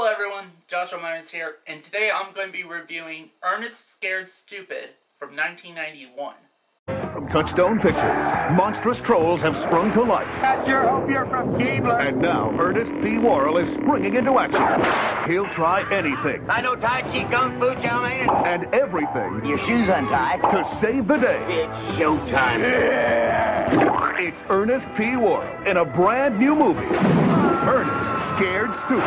Hello everyone, Joshua Myers here, and today I'm going to be reviewing Ernest Scared Stupid from 1991. From Touchstone Pictures, monstrous trolls have sprung to life. I sure hope you're from Keebler. And now Ernest P. Worrell is springing into action. He'll try anything. I know Tai Chi Kung Fu, chow mein. And everything. Your shoes untied. To save the day. It's showtime. Yeah. It's Ernest P. Worrell in a brand new movie. Ernest Scared Stupid.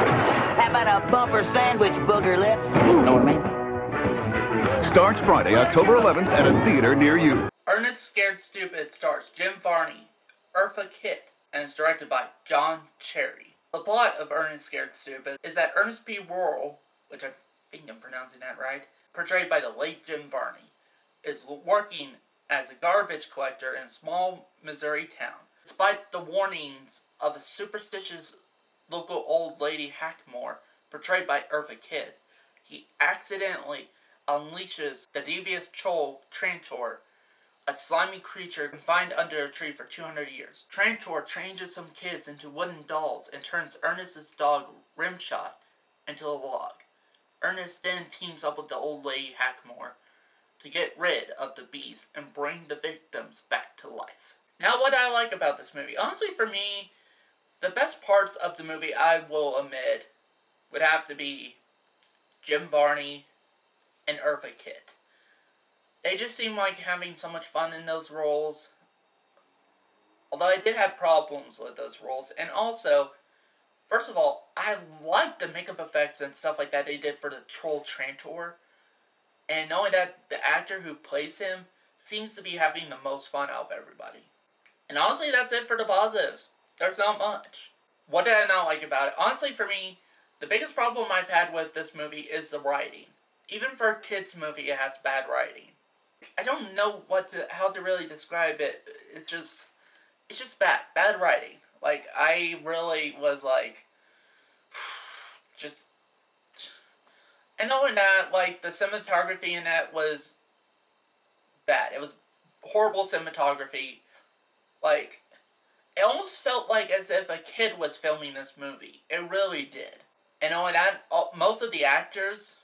How about a bumper sandwich, booger lips? Know what I mean? Starts Friday, October 11th at a theater near you. Ernest Scared Stupid stars Jim Varney, Eartha Kitt, and is directed by John Cherry. The plot of Ernest Scared Stupid is that Ernest P. Worrell, which I think I'm pronouncing that right, portrayed by the late Jim Varney, is working as a garbage collector in a small Missouri town. Despite the warnings of a superstitious local old lady Hackmore, portrayed by Eartha Kitt, he accidentally unleashes the devious troll Trantor, a slimy creature confined under a tree for 200 years. Trantor changes some kids into wooden dolls and turns Ernest's dog Rimshot into a log. Ernest then teams up with the old lady Hackmore to get rid of the beast and bring the victims back to life. Now, what I like about this movie, honestly for me, the best parts of the movie, I will admit, would have to be Jim Varney and Eartha Kitt. They just seem like having so much fun in those roles. Although I did have problems with those roles. And also, first of all, I like the makeup effects and stuff like that they did for the troll Trantor. And knowing that the actor who plays him seems to be having the most fun out of everybody. And honestly, that's it for the positives. There's not much. What did I not like about it? Honestly, for me, the biggest problem I've had with this movie is the writing. Even for a kid's movie, it has bad writing. I don't know how to really describe it. It's just bad writing. Like, I really was like, and knowing that, like, the cinematography in that was bad. It was horrible cinematography. Like, it almost felt like as if a kid was filming this movie. It really did. And knowing that, most of the actors,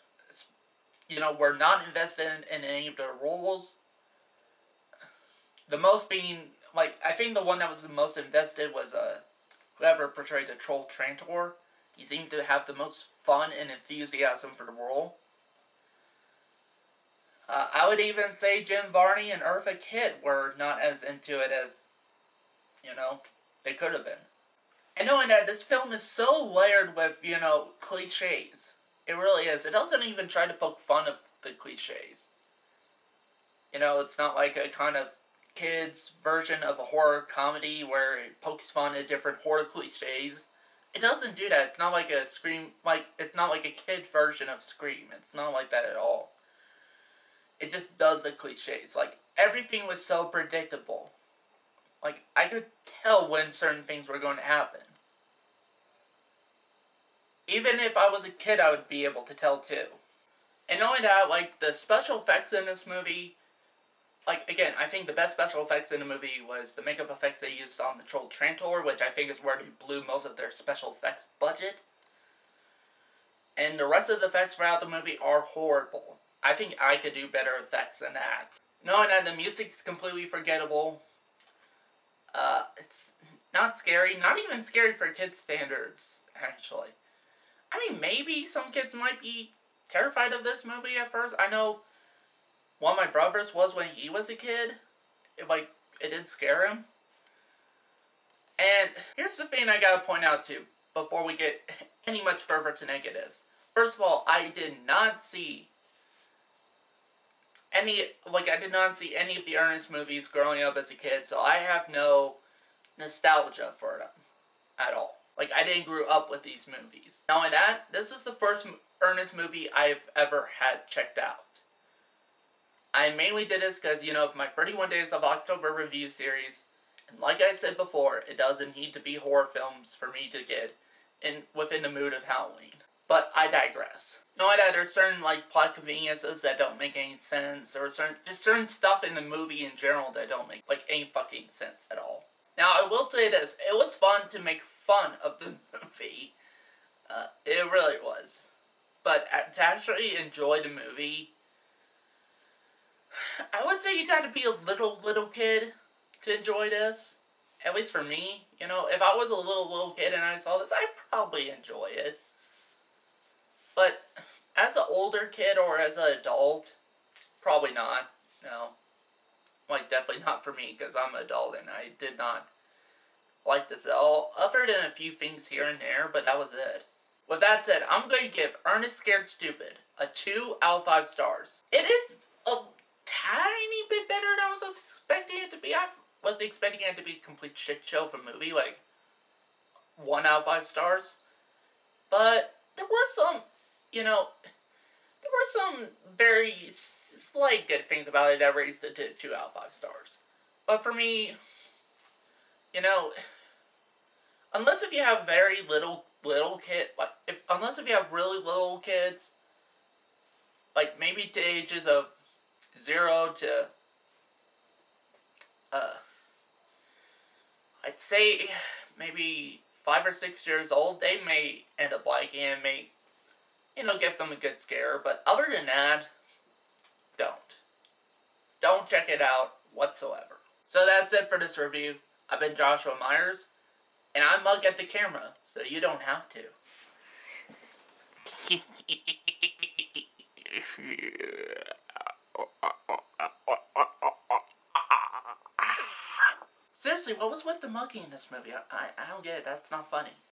were not invested in any of their roles. The most being, like, I think the one that was the most invested was whoever portrayed the troll Trantor. He seemed to have the most fun and enthusiasm for the role. I would even say Jim Varney and Eartha Kitt were not as into it as, they could have been. And knowing that this film is so layered with, cliches. It really is. It doesn't even try to poke fun of the cliches. It's not like a kind of kids' version of a horror comedy where it pokes fun at different horror cliches. It doesn't do that. It's not like a Scream, it's not like a kid version of Scream. It's not like that at all. It just does the cliches. Like, everything was so predictable. Like, I could tell when certain things were going to happen. Even if I was a kid, I would be able to tell too. And knowing that, like, the special effects in this movie, like, again, I think the best special effects in the movie was the makeup effects they used on the troll Trantor, which I think is where they blew most of their special effects budget. And the rest of the effects throughout the movie are horrible. I think I could do better effects than that. Knowing that the music's completely forgettable, it's not scary, not even scary for kid standards, actually. I mean, maybe some kids might be terrified of this movie at first. I know one of my brothers was when he was a kid. It did scare him. And here's the thing I gotta point out too, before we get any much further to negatives. First of all, I did not see any of the Ernest movies growing up as a kid, so I have no nostalgia for them at all. Like, I didn't grow up with these movies. Knowing that, this is the first Ernest movie I've ever had checked out. I mainly did this because, of my 31 Days of October review series. And like I said before, it doesn't need to be horror films for me to get within the mood of Halloween. But I digress. Knowing that there's certain, plot conveniences that don't make any sense, or certain stuff in the movie in general that don't make, any fucking sense at all. Now, I will say this. It was fun to make fun of the movie. It really was. But to actually enjoy the movie, I would say you gotta be a little kid to enjoy this. At least for me. You know, if I was a little kid and I saw this, I'd probably enjoy it. But as an older kid or as an adult, probably not. No. Like, definitely not for me, because I'm an adult and I did not like this at all. Other than a few things here and there, but that was it. With that said, I'm going to give Ernest Scared Stupid a 2 out of 5 stars. It is a tiny bit better than I was expecting it to be. I was expecting it to be a complete shit show of a movie, like 1 out of 5 stars. But there were some, you know, there were some very slight good things about it that raised it to 2 out of 5 stars. But for me, you know, unless if you have very little kid, like unless if you have really little kids, like maybe to ages of 0 to I'd say maybe 5 or 6 years old, they may end up liking it, may, you know, give them a good scare. But other than that, don't check it out whatsoever. So that's it for this review. I've been Joshua Myers, and I mug at the camera, so you don't have to. Seriously, what was with the monkey in this movie? I don't get it. That's not funny.